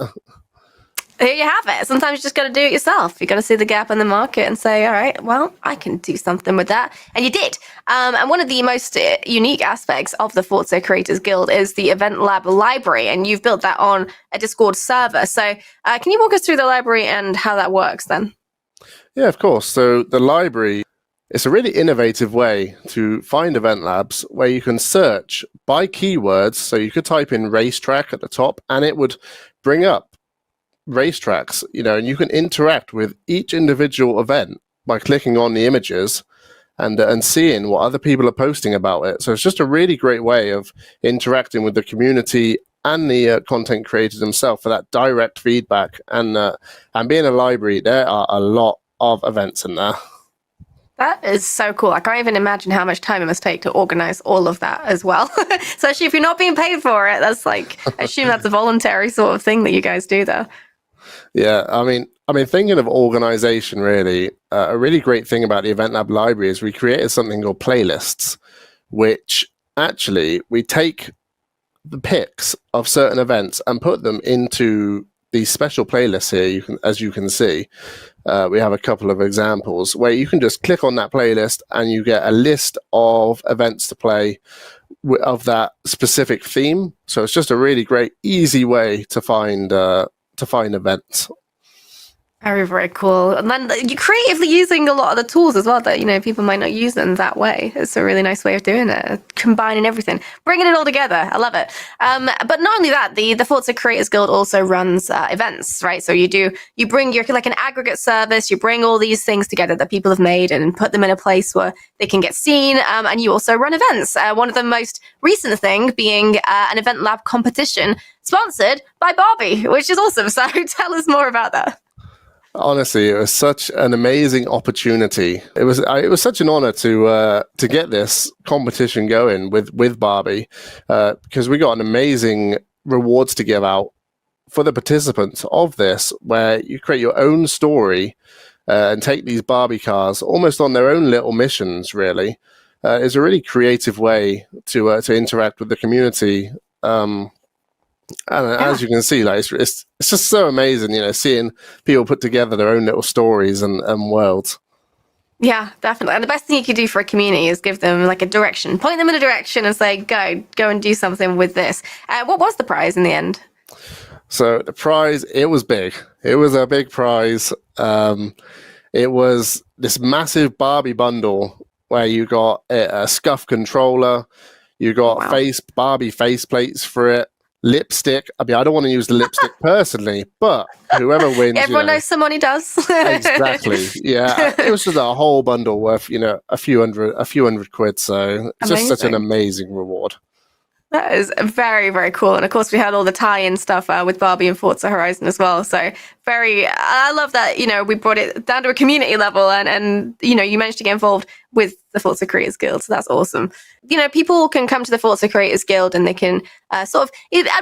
Speaker 1: There you have it. Sometimes you just got to do it yourself. You got to see the gap in the market and say, all right, well, I can do something with that. And you did. And one of the most unique aspects of the Forza Creators Guild is the Event Lab library. And you've built that on a Discord server. So can you walk us through the library and how that works then?
Speaker 8: Yeah, of course. So the library, it's a really innovative way to find event labs where you can search by keywords. So you could type in racetrack at the top and it would bring up racetracks, and you can interact with each individual event by clicking on the images and seeing what other people are posting about it. So it's just a really great way of interacting with the community and the content creators themselves for that direct feedback. And being a library, there are a lot of events in there.
Speaker 1: That is so cool. I can't even imagine how much time it must take to organize all of that as well. Especially if you're not being paid for it. That's I assume that's a voluntary sort of thing that you guys do there.
Speaker 8: Yeah, I mean, thinking of organization, really, a really great thing about the Event Lab library is we created something called playlists, which actually we take the pics of certain events and put them into these special playlists here. As you can see, we have a couple of examples where you can just click on that playlist and you get a list of events to play of that specific theme. So it's just a really great, easy way to find events.
Speaker 1: Very, very cool. And then you're creatively using a lot of the tools as well that, people might not use them that way. It's a really nice way of doing it, combining everything, bringing it all together. I love it. But not only that, the Forza Creators Guild also runs events, right? So you bring like an aggregate service, you bring all these things together that people have made and put them in a place where they can get seen. And you also run events. One of the most recent thing being an Event Lab competition sponsored by Barbie, which is awesome. So tell us more about that.
Speaker 8: Honestly, it was such an amazing opportunity. It was such an honor to get this competition going with Barbie, because we got an amazing rewards to give out for the participants of this, where you create your own story and take these Barbie cars almost on their own little missions. Really, it's a really creative way to interact with the community. And as you can see, like it's just so amazing, seeing people put together their own little stories and worlds.
Speaker 1: Yeah, definitely. And the best thing you could do for a community is give them like a direction, point them in a direction and say, go and do something with this. What was the prize in the end?
Speaker 8: So the prize, it was big. It was a big prize. It was this massive Barbie bundle where you got a scuff controller, you got Barbie faceplates for it, lipstick. I mean, I don't want to use the lipstick personally, but whoever wins,
Speaker 1: everyone knows someone who does.
Speaker 8: Exactly. Yeah, it was just a whole bundle worth, a few hundred quid. So it's just such an amazing reward.
Speaker 1: That is very, very cool. And of course, we had all the tie-in stuff with Barbie and Forza Horizon as well. So I love that, we brought it down to a community level and you managed to get involved with the Forza Creators Guild. So that's awesome. People can come to the Forza Creators Guild and they can I'm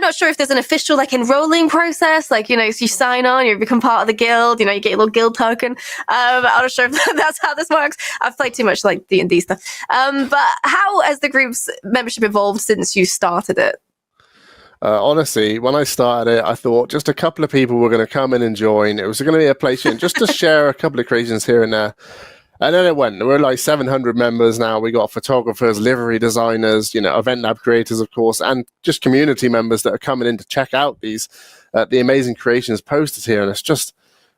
Speaker 1: not sure if there's an official enrolling process, so you sign on, you become part of the guild, you get your little guild token. I'm not sure if that's how this works. I've played too much D&D stuff. But how has the group's membership evolved since you started it?
Speaker 8: Honestly, when I started it, I thought just a couple of people were going to come in and join. It was going to be a place just to share a couple of creations here and there. And then it went. We're like 700 members now. We got photographers, livery designers, Event Lab creators, of course, and just community members that are coming in to check out these the amazing creations posted here. And it's just,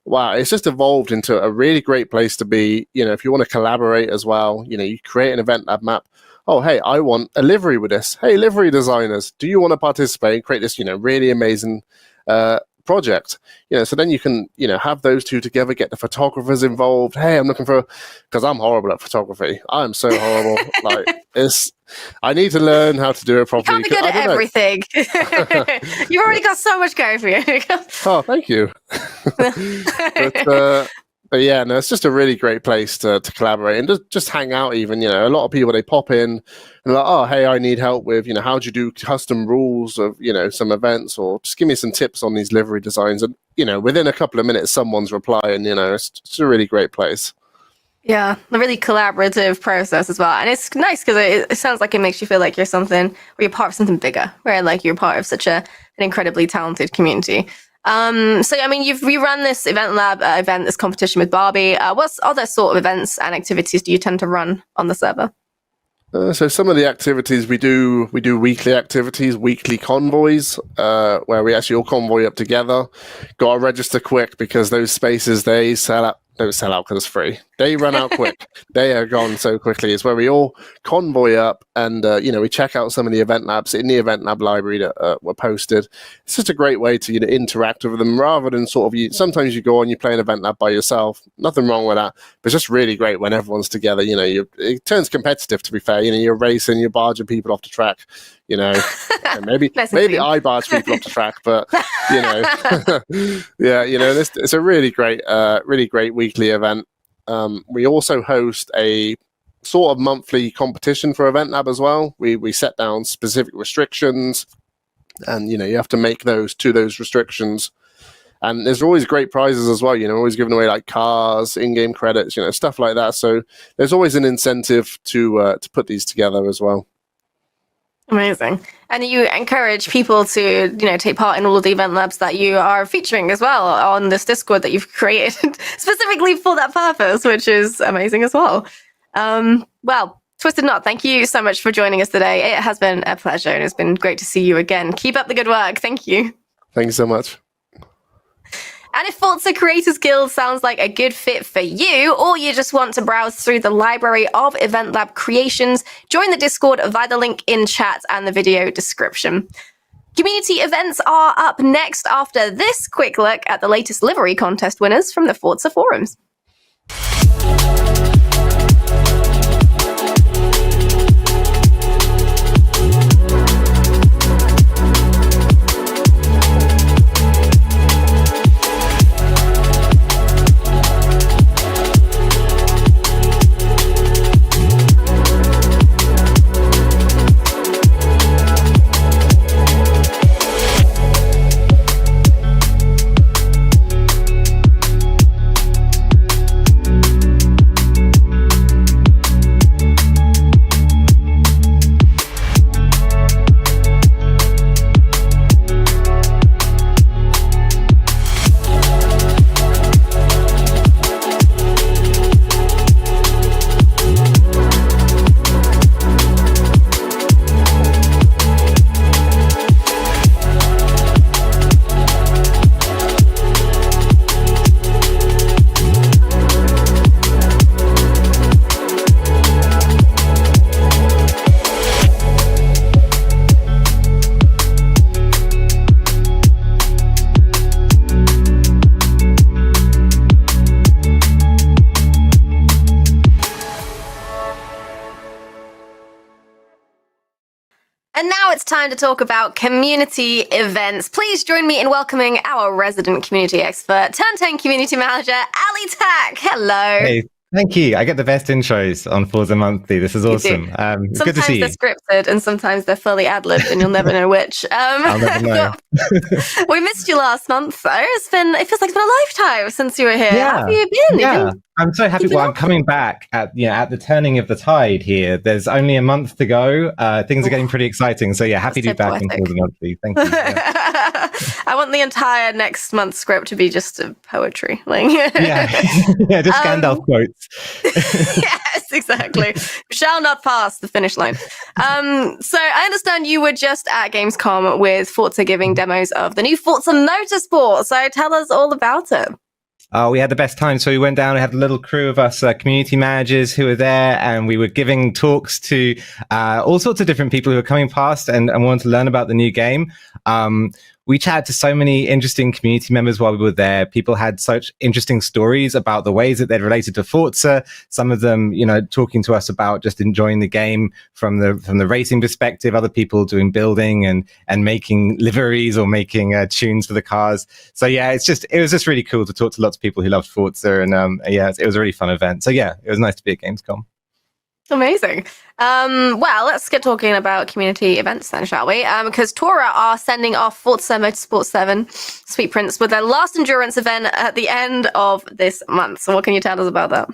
Speaker 8: wow, it's just evolved into a really great place to be. If you want to collaborate as well, you create an Event Lab map. Oh, hey, I want a livery with this. Hey, livery designers, do you want to participate and create this, really amazing project? So then you can, have those two together, get the photographers involved. Hey, I'm looking because I'm horrible at photography. I'm so horrible. I need to learn how to do it properly.
Speaker 1: You can't be good at everything. You've already got so much going for you.
Speaker 8: Oh, thank you. But yeah, no, it's just a really great place to collaborate and just hang out even, a lot of people, they pop in and like, oh, hey, I need help with, how do you do custom rules of, some events, or just give me some tips on these livery designs. And, within a couple of minutes, someone's replying, it's a really great place.
Speaker 1: Yeah, a really collaborative process as well. And it's nice because it sounds like it makes you feel like you're part of something bigger, where you're part of such an incredibly talented community. So, I mean, you've rerun this Event Lab event, this competition with Barbie. What other sort of events and activities do you tend to run on the server?
Speaker 8: So some of the activities we do weekly activities, weekly convoys, where we actually all convoy up together. Got to register quick because those spaces, they don't sell out because it's free. They run out quick. They are gone so quickly. It's where we all convoy up and, we check out some of the event labs in the event lab library that were posted. It's just a great way to interact with them rather than sort of sometimes you go on, you play an event lab by yourself. Nothing wrong with that. But it's just really great when everyone's together. It turns competitive, to be fair. You're racing, you're barging people off the track. Maybe I barge people off the track, but it's a really great weekly event. We also host a sort of monthly competition for Event Lab as well. We set down specific restrictions, and you have to make those restrictions. And there's always great prizes as well. Always giving away like cars, in-game credits, stuff like that. So there's always an incentive to put these together as well.
Speaker 1: Amazing. And you encourage people to, take part in all of the event labs that you are featuring as well on this Discord that you've created specifically for that purpose, which is amazing as well. Well, Twisted Knot, thank you so much for joining us today. It has been a pleasure and it's been great to see you again. Keep up the good work. Thank you.
Speaker 8: Thank you so much.
Speaker 1: And if Forza Creators Guild sounds like a good fit for you, or you just want to browse through the library of Event Lab creations, join the Discord via the link in chat and the video description. Community events are up next after this quick look at the latest livery contest winners from the Forza forums. And now it's time to talk about community events. Please join me in welcoming our resident community expert, Turn 10 community manager, Ali Tak. Hello.
Speaker 7: Hey, thank you. I get the best intros on Forza Monthly. This is awesome. Good to see you.
Speaker 1: Sometimes they're scripted and sometimes they're fully ad-libbed and you'll never know which.
Speaker 7: I'll never know.
Speaker 1: We missed you last month, though. It feels like it's been a lifetime since you were here.
Speaker 7: Yeah.
Speaker 1: How have you been?
Speaker 7: Yeah. I'm so happy. Well, I'm coming back at the turning of the tide here. There's only a month to go. Things are getting pretty exciting. So yeah, happy to be back in Forza Monthly. Thank you. Yeah.
Speaker 1: I want the entire next month's script to be just poetry.
Speaker 7: Yeah, just Gandalf quotes.
Speaker 1: Yes, exactly. Shall not pass the finish line. So I understand you were just at Gamescom with Forza giving demos of the new Forza Motorsport. So tell us all about it.
Speaker 7: We had the best time. So we went down, we had a little crew of us community managers who were there, and we were giving talks to all sorts of different people who were coming past and wanted to learn about the new game. We chatted to so many interesting community members while we were there. People had such interesting stories about the ways that they'd related to Forza. Some of them, talking to us about just enjoying the game from the racing perspective. Other people doing building and making liveries or making tunes for the cars. So yeah, it was just really cool to talk to lots of people who loved Forza, and it was a really fun event. So yeah, it was nice to be at Gamescom.
Speaker 1: Amazing. Well, let's get talking about community events then, shall we? Because Tora are sending off Forza Motorsport 7 Sweet Prince with their last endurance event at the end of this month. So what can you tell us about that?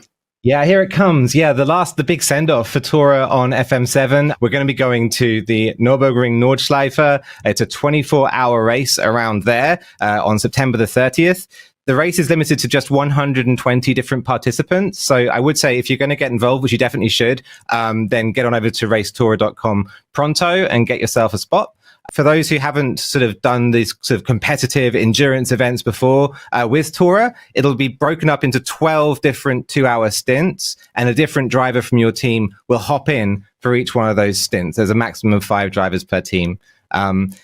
Speaker 7: Yeah, here it comes. Yeah, the big send-off for Tourer on FM7. We're going to be going to the Nürburgring Nordschleife. It's a 24-hour race around there on September the 30th. The race is limited to just 120 different participants. So I would say if you're going to get involved, which you definitely should, then get on over to racetourer.com pronto and get yourself a spot. For those who haven't sort of done these sort of competitive endurance events before with Tourer, it'll be broken up into 12 different 2-hour stints, and a different driver from your team will hop in for each one of those stints. There's a maximum of 5 drivers per team. And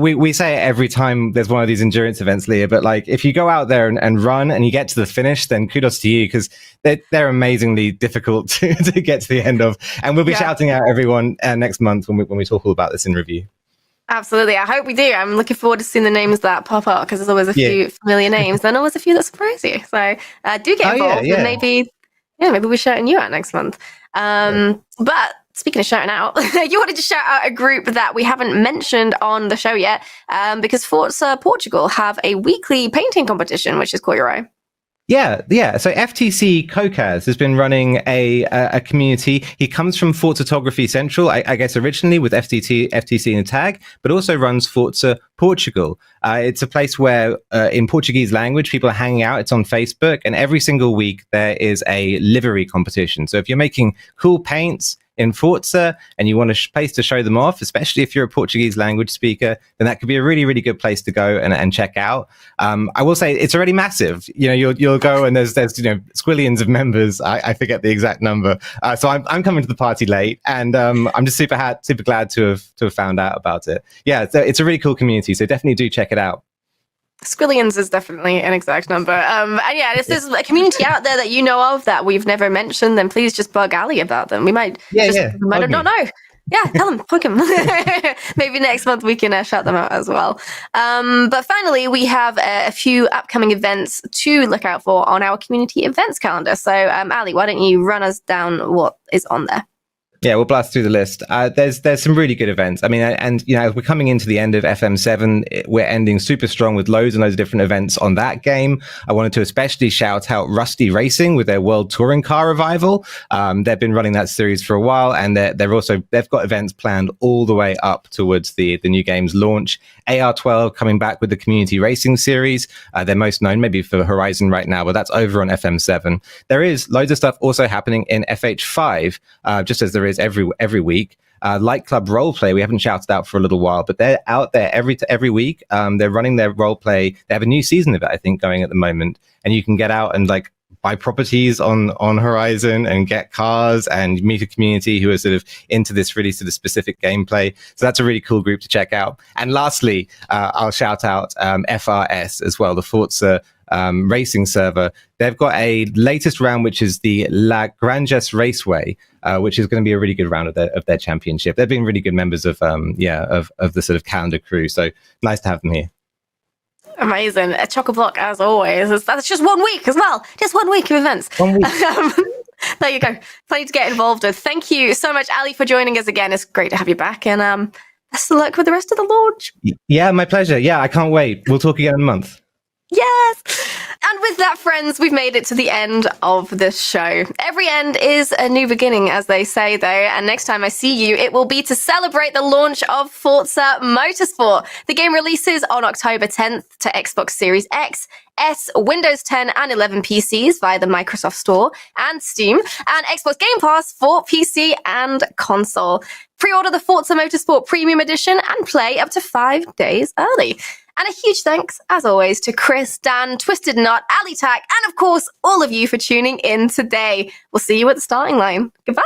Speaker 7: we say it every time there's one of these endurance events, Leah, but like if you go out there and run and you get to the finish, then kudos to you, because they're amazingly difficult to get to the end of. And we'll be shouting out everyone next month when we talk all about this in review.
Speaker 1: Absolutely. I hope we do. I'm looking forward to seeing the names that pop up, because there's always a few familiar names and always a few that surprise you. So do get involved and maybe we're shouting you out next month. But speaking of shouting out, you wanted to shout out a group that we haven't mentioned on the show yet, because Forza Portugal have a weekly painting competition, which has caught your eye.
Speaker 7: Yeah. So FTC Kokaz has been running a community. He comes from Photography Central, I guess originally with FTC in the tag, but also runs Forza Portugal. It's a place where in Portuguese language, people are hanging out. It's on Facebook, and every single week there is a livery competition. So if you're making cool paints in Forza and you want a place to show them off, especially if you're a Portuguese language speaker, then that could be a really, really good place to go and check out. I will say it's already massive. You'll go and there's squillions of members. I forget the exact number. So I'm coming to the party late, and I'm just super glad to have found out about it. Yeah, so it's a really cool community. So definitely do check it out.
Speaker 1: Squillions is definitely an exact number. And yeah, if there's a community out there that you know of that we've never mentioned, then please just bug Ali about them. We might not know. Yeah, tell them, hook them. Maybe next month we can shout them out as well. But finally, we have a few upcoming events to look out for on our community events calendar. So Ali, why don't you run us down what is on there?
Speaker 7: Yeah, we'll blast through the list. There's some really good events. I mean, and as we're coming into the end of FM7, we're ending super strong with loads and loads of different events on that game. I wanted to especially shout out Rusty Racing with their World Touring Car Revival. They've been running that series for a while, and they've got events planned all the way up towards the new game's launch. AR12 coming back with the Community Racing Series. They're most known maybe for Horizon right now, but that's over on FM7. There is loads of stuff also happening in FH5, just as there is every week. Light Club Roleplay, we haven't shouted out for a little while, but they're out there every week. They're running their roleplay. They have a new season of it, I think, going at the moment, and you can get out and buy properties on Horizon and get cars and meet a community who are sort of into this really sort of specific gameplay. So that's a really cool group to check out. And lastly, I'll shout out FRS as well, the Forza racing server. They've got a latest round, which is the La Granges Raceway, which is going to be a really good round of their championship. They've been really good members of the sort of calendar crew. So nice to have them here.
Speaker 1: Amazing. A chock-a-block as always. That's just 1 week as well. Just 1 week of events.
Speaker 7: 1 week.
Speaker 1: There you go. Plenty to get involved with. Thank you so much, Ali, for joining us again. It's great to have you back. And best of luck with the rest of the launch.
Speaker 7: Yeah, my pleasure. Yeah, I can't wait. We'll talk again in a month.
Speaker 1: Yes! And with that, friends, we've made it to the end of this show. Every end is a new beginning, as they say, though, and next time I see you, it will be to celebrate the launch of Forza Motorsport. The game releases on October 10th to Xbox Series X, S, Windows 10 and 11 PCs via the Microsoft Store and Steam, and Xbox Game Pass for PC and console. Pre-order the Forza Motorsport Premium Edition and play up to 5 days early. And a huge thanks, as always, to Chris, Dan, Twisted Knot, Ali Tack, and of course, all of you for tuning in today. We'll see you at the starting line. Goodbye.